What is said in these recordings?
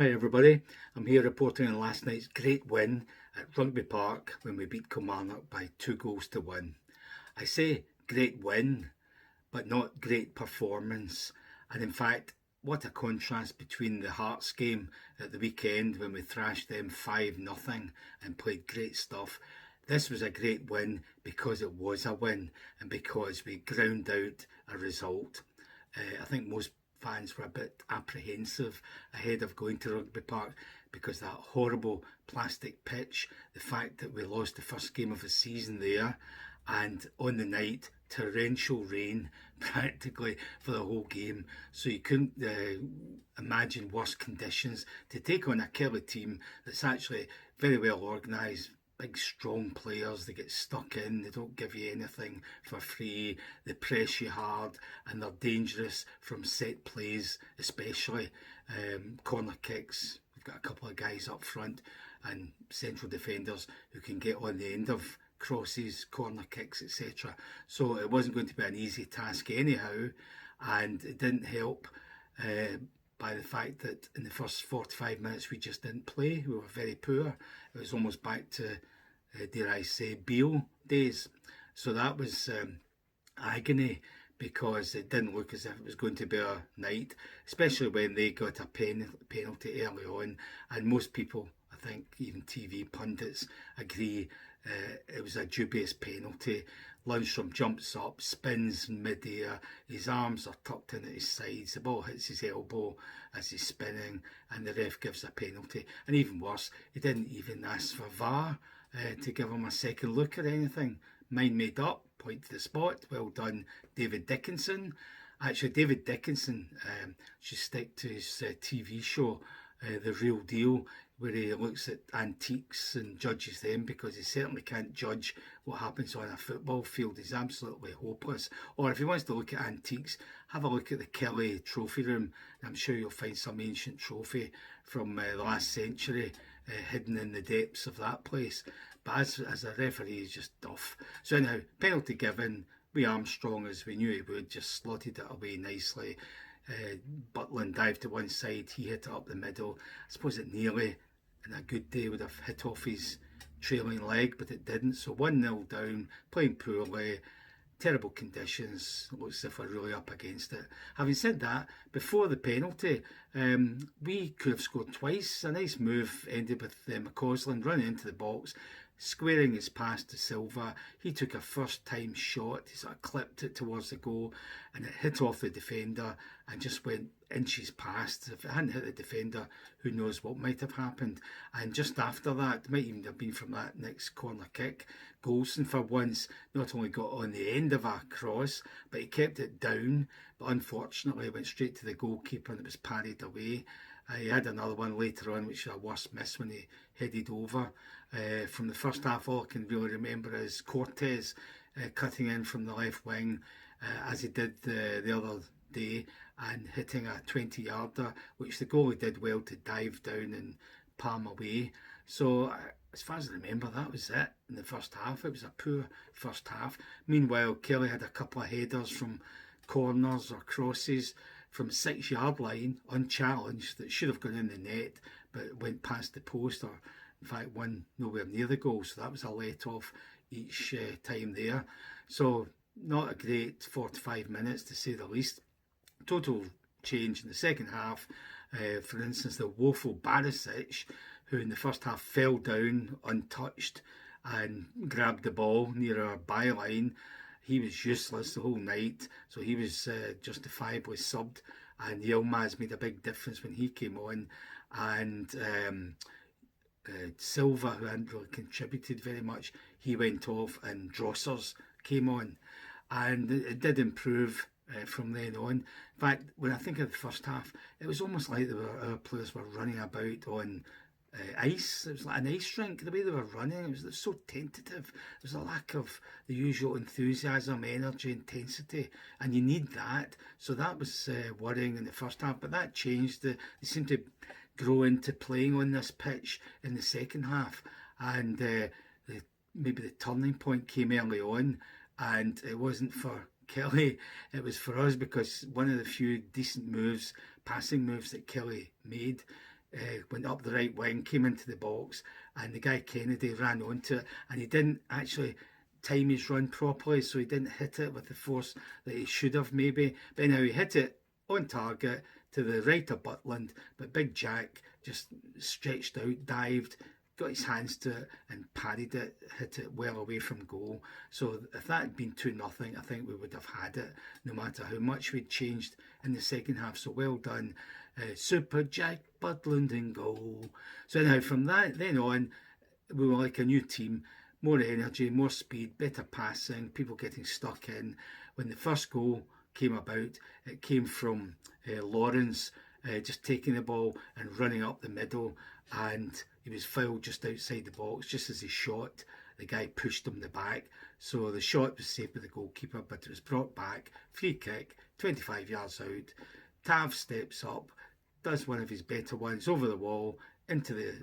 Hi everybody, I'm here reporting on last night's great win at Rugby Park when we beat Kilmarnock by 2 goals to 1. I say great win, but not great performance. And in fact, what a contrast between the Hearts game at the weekend when we thrashed them 5-0 and played great stuff. This was a great win because it was a win and because we ground out a result. I think most fans were a bit apprehensive ahead of going to Rugby Park because that horrible plastic pitch, the fact that we lost the first game of the season there, and on the night, torrential rain practically for the whole game. So you couldn't imagine worse conditions to take on a Killie team that's actually very well organised, big strong players. They get stuck in, they don't give you anything for free, they press you hard, and they're dangerous from set plays, especially corner kicks. We've got a couple of guys up front and central defenders who can get on the end of crosses, corner kicks, etc. So it wasn't going to be an easy task anyhow, and it didn't help by the fact that in the first 45 minutes we just didn't play. We were very poor. It was almost back to, dare I say, Beale days. So that was agony because it didn't look as if it was going to be a night, especially when they got a penalty early on. And most people, I think even TV pundits, agree it was a dubious penalty. Lundstrom jumps up, spins in mid-air, his arms are tucked in at his sides, the ball hits his elbow as he's spinning, and the ref gives a penalty. And even worse, he didn't even ask for VAR to give him a second look at anything. Mind made up, point to the spot, well done David Dickinson. Actually, David Dickinson should stick to his TV show, The Real Deal, where he looks at antiques and judges them, because he certainly can't judge what happens on a football field. He's absolutely hopeless. Or if he wants to look at antiques, have a look at the Killie trophy room. I'm sure you'll find some ancient trophy from the last century hidden in the depths of that place. But as a referee, he's just off. So anyhow, penalty given. We Armstrong, as we knew he would, just slotted it away nicely. Butland dived to one side, he hit it up the middle. I suppose it nearly, in a good day, would have hit off his trailing leg, but it didn't. So 1-0 down, playing poorly, terrible conditions. Looks as if we're really up against it. Having said that, before the penalty, we could have scored twice. A nice move ended with McCausland running into the box, squaring his pass to Silva. He took a first time shot, he sort of clipped it towards the goal, and it hit off the defender and just went inches past. If it hadn't hit the defender, who knows what might have happened. And just after that, it might even have been from that next corner kick, Golson for once not only got on the end of a cross, but he kept it down, but unfortunately it went straight to the goalkeeper and it was parried away. He had another one later on, which was a worse miss when he headed over. From the first half, all I can really remember is Cortez cutting in from the left wing, as he did the other day, and hitting a 20-yarder, which the goalie did well to dive down and palm away. So as far as I remember, that was it in the first half. It was a poor first half. Meanwhile, Killie had a couple of headers from corners or crosses from 6-yard line unchallenged that should have gone in the net, but went past the post, or in fact one nowhere near the goal. So that was a let off each time there. So not a great 45 minutes to say the least. Total change in the second half. For instance, the woeful Barisic, who in the first half fell down untouched and grabbed the ball near our byline. He was useless the whole night, so he was justifiably subbed. And Yilmaz made a big difference when he came on. And Silva, who hadn't really contributed very much, he went off, and Drossers came on. And it did improve from then on. In fact, when I think of the first half, it was almost like our players were running about on ice. It was like an ice rink, the way they were running. It was so tentative. There was a lack of the usual enthusiasm, energy, intensity, and you need that. So that was worrying in the first half, but that changed. They seemed to grow into playing on this pitch in the second half, and maybe the turning point came early on, and it wasn't for Killie, it was for us, because one of the few decent moves, passing moves that Killie made went up the right wing, came into the box, and the guy Kennedy ran onto it, and he didn't actually time his run properly, so he didn't hit it with the force that he should have maybe. But anyhow, he hit it on target to the right of Butland, but Big Jack just stretched out, dived, got his hands to it and parried it, hit it well away from goal. So if that had been 2-0, I think we would have had it, no matter how much we'd changed in the second half. So well done, Super Jack Butland in goal. So anyhow, from that then on, we were like a new team. More energy, more speed, better passing, people getting stuck in. When the first goal came about, it came from Lawrence just taking the ball and running up the middle, and he was fouled just outside the box. Just as he shot, the guy pushed him in the back, so the shot was saved by the goalkeeper, but it was brought back. Free kick, 25 yards out. Tav steps up, does one of his better ones over the wall into the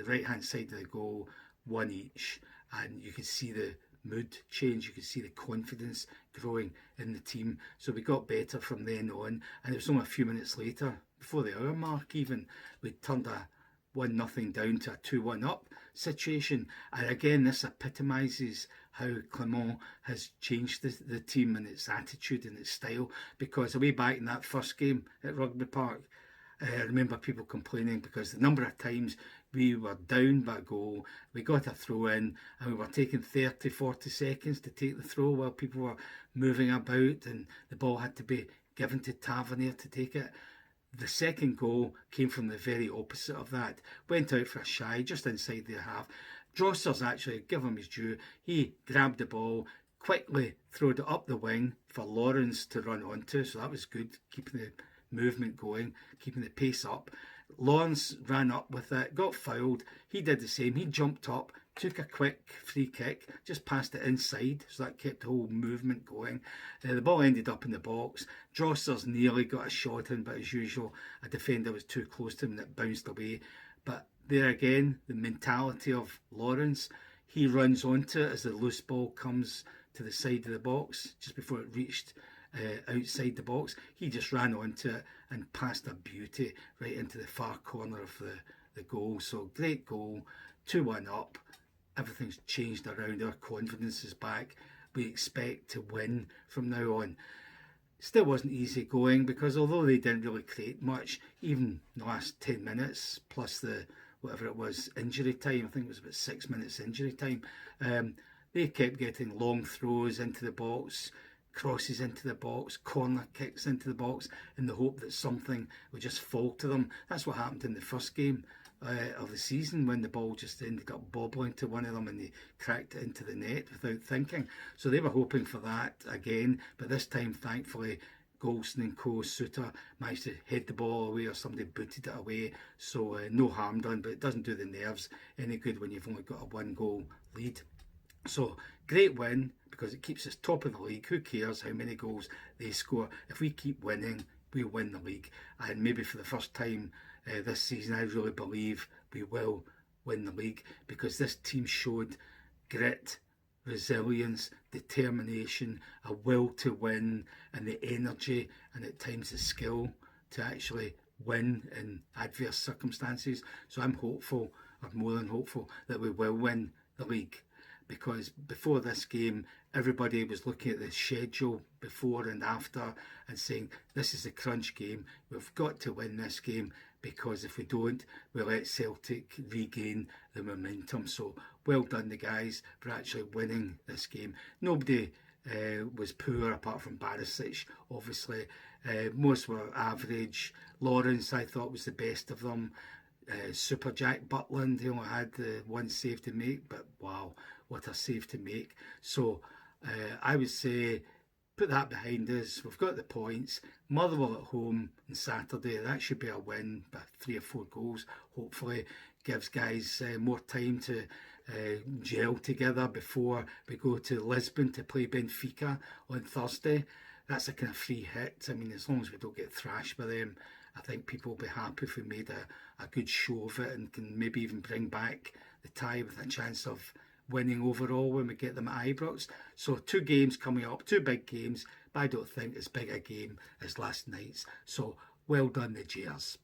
right hand side of the goal, one each, and you could see the mood change, you could see the confidence growing in the team. So we got better from then on, and it was only a few minutes later, before the hour mark even, we turned a 1-0 down to a 2-1 up situation. And again, this epitomises how Clement has changed the team and its attitude and its style, because way back in that first game at Rugby Park, I remember people complaining because the number of times we were down by a goal, we got a throw in, and we were taking 30-40 seconds to take the throw while people were moving about, and the ball had to be given to Tavernier to take it. The second goal came from the very opposite of that. Went out for a shy just inside their half. Drossers, actually, give him his due, he grabbed the ball, quickly throwed it up the wing for Lawrence to run onto, so that was good, keeping the movement going, keeping the pace up. Lawrence ran up with it, got fouled. He did the same. He jumped up, took a quick free kick, just passed it inside, so that kept the whole movement going. The ball ended up in the box. Drossers nearly got a shot in, but as usual, a defender was too close to him and it bounced away. But there again, the mentality of Lawrence, he runs onto it as the loose ball comes to the side of the box, just before it reached outside the box. He just ran onto it and passed a beauty right into the far corner of the goal. So great goal, 2-1 up. Everything's changed around, our confidence is back. We expect to win from now on. Still wasn't easy going, because although they didn't really create much, even the last 10 minutes plus the whatever it was injury time, I think it was about 6 minutes injury time, they kept getting long throws into the box, crosses into the box, corner kicks into the box, in the hope that something would just fall to them. That's what happened in the first game of the season, when the ball just ended up bobbling to one of them and they cracked it into the net without thinking. So they were hoping for that again, but this time, thankfully, Golston and co. Suter managed to head the ball away, or somebody booted it away, so no harm done, but it doesn't do the nerves any good when you've only got a 1-goal lead. So great win, because it keeps us top of the league. Who cares how many goals they score? If we keep winning, we win the league. And maybe for the first time this season, I really believe we will win the league, because this team showed grit, resilience, determination, a will to win, and the energy, and at times the skill to actually win in adverse circumstances. So I'm hopeful, or more than hopeful, that we will win the league. Because before this game, everybody was looking at the schedule before and after and saying, this is a crunch game, we've got to win this game, because if we don't, we'll let Celtic regain the momentum. So well done the guys for actually winning this game. Nobody was poor apart from Barisic, obviously. Most were average. Lawrence, I thought, was the best of them. Super Jack Butland, he only had the one save to make, but wow, what a save to make. So I would say put that behind us. We've got the points. Motherwell at home on Saturday, that should be a win by 3 or 4 goals, hopefully. Gives guys more time to gel together before we go to Lisbon to play Benfica on Thursday. That's a kind of free hit. I mean, as long as we don't get thrashed by them, I think people will be happy if we made a good show of it, and can maybe even bring back the tie with a chance of winning overall when we get them at Ibrox. So 2 games coming up, 2 big games, but I don't think as big a game as last night's. So well done the Jers.